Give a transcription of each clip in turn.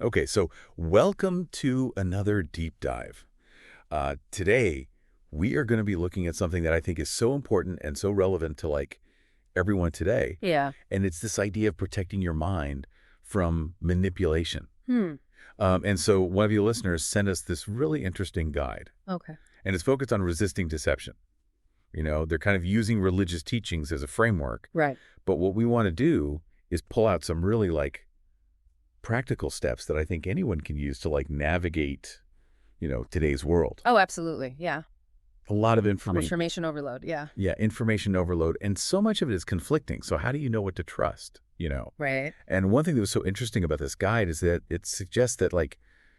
Okay, so welcome to another deep dive. Today, we are going to be looking at something that I think is so important and so relevant to everyone today, Yeah. and it's this idea of protecting your mind from manipulation. Hmm. And so one of you listeners sent us this really interesting guide, Okay. and it's focused on resisting deception. They're kind of using religious teachings as a framework, Right. but what we want to do is pull out some really practical steps that I think anyone can use to navigate today's world. Oh, absolutely. Yeah. A lot of Information overload. Yeah. information overload, and so much of it is conflicting. So how do you know what to trust? Right. And one thing that was so interesting about this guide is that it suggests that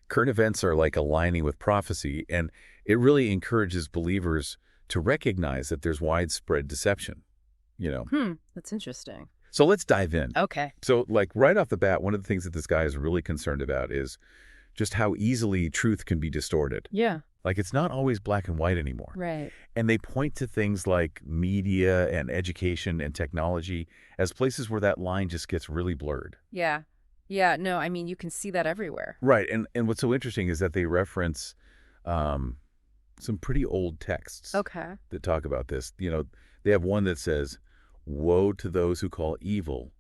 current events are aligning with prophecy, and it really encourages believers to recognize that there's widespread deception. That's interesting. So let's dive in. Okay. So right off the bat, one of the things that this guy is really concerned about is just how easily truth can be distorted. Yeah. It's not always black and white anymore. Right. And they point to things like media and education and technology as places where that line just gets really blurred. Yeah. Yeah. No, I mean, you can see that everywhere. Right. And what's so interesting is that they reference some pretty old texts Okay. that talk about this. They have one that says, "Woe to those who call evil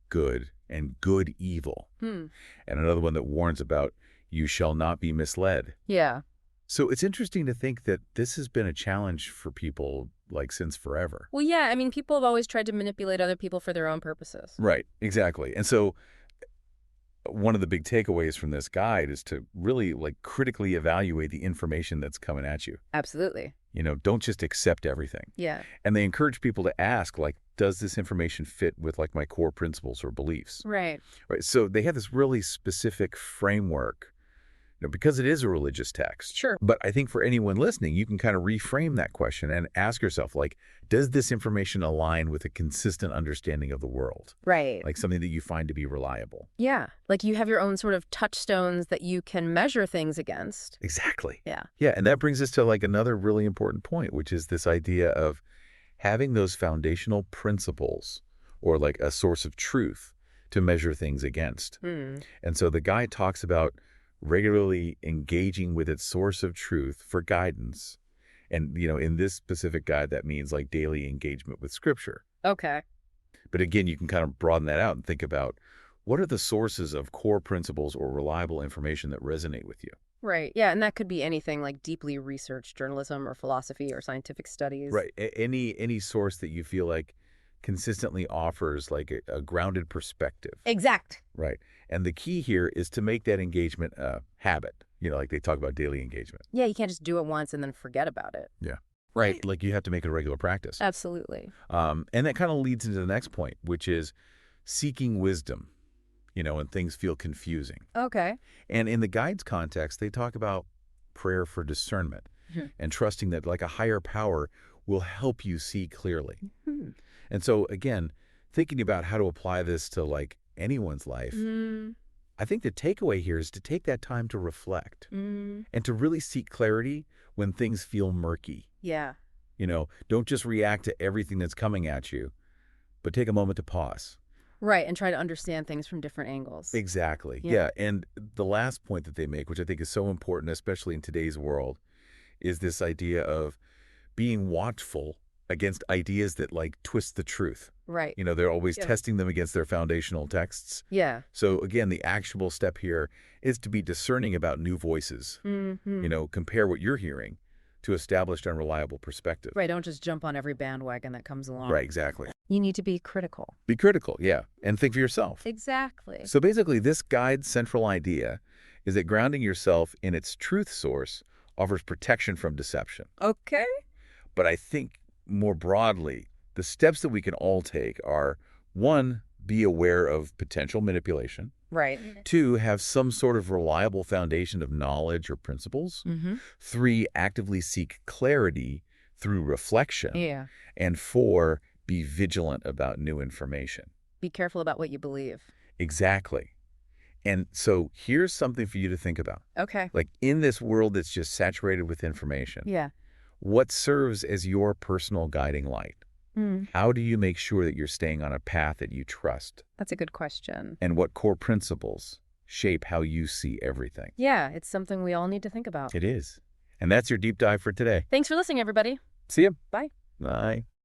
good and good evil." Hmm. And another one that warns about, "You shall not be misled." Yeah. So it's interesting to think that this has been a challenge for people since forever. Well, yeah. I mean, people have always tried to manipulate other people for their own purposes. Right, exactly. And so one of the big takeaways from this guide is to really critically evaluate the information that's coming at you. Absolutely. Don't just accept everything. Yeah. And they encourage people to ask does this information fit with my core principles or beliefs? Right. Right. So they have this really specific framework because it is a religious text. Sure. But I think for anyone listening, you can kind of reframe that question and ask yourself, does this information align with a consistent understanding of the world? Right. Something that you find to be reliable. Yeah. Like you have your own sort of touchstones that you can measure things against. Exactly. Yeah. Yeah. And that brings us to another really important point, which is this idea of having those foundational principles or a source of truth to measure things against. Hmm. And so the guy talks about regularly engaging with its source of truth for guidance. And, in this specific guide, that means daily engagement with Scripture. Okay. But again, you can kind of broaden that out and think about what are the sources of core principles or reliable information that resonate with you? Right. Yeah. And that could be anything like deeply researched journalism or philosophy or scientific studies. Right. Any source that you feel consistently offers a grounded perspective. Exact. Right. And the key here is to make that engagement a habit. They talk about daily engagement. Yeah, you can't just do it once and then forget about it. Yeah. Right. You have to make it a regular practice. Absolutely. And that kind of leads into the next point, which is seeking wisdom, when things feel confusing. Okay. And in the guide's context, they talk about prayer for discernment and trusting that a higher power will help you see clearly. Hmm. And so, again, thinking about how to apply this to anyone's life, I think the takeaway here is to take that time to reflect and to really seek clarity when things feel murky. Yeah. Don't just react to everything that's coming at you, but take a moment to pause. Right. And try to understand things from different angles. Exactly. Yeah. Yeah. And the last point that they make, which I think is so important, especially in today's world, is this idea of being watchful against ideas that twist the truth. Right. They're always Yeah. testing them against their foundational texts. Yeah. So again, the actionable step here is to be discerning about new voices. Mm-hmm. Compare what you're hearing to established and reliable perspective. Right. Don't just jump on every bandwagon that comes along. Right, exactly. You need to be critical. Be critical, yeah, and think for yourself. Exactly. So basically, this guide's central idea is that grounding yourself in its truth source offers protection from deception. Okay. But I think more broadly, the steps that we can all take are, 1, be aware of potential manipulation. Right. 2, have some sort of reliable foundation of knowledge or principles. Mm-hmm. 3, actively seek clarity through reflection. Yeah. And 4, be vigilant about new information. Be careful about what you believe. Exactly. And so here's something for you to think about. Okay. In this world that's just saturated with information, Yeah. what serves as your personal guiding light? How do you make sure that you're staying on a path that you trust? That's a good question. And what core principles shape how you see everything. Yeah, it's something we all need to think about. It is. And that's your deep dive for today. Thanks for listening, everybody. See you. Bye. Bye.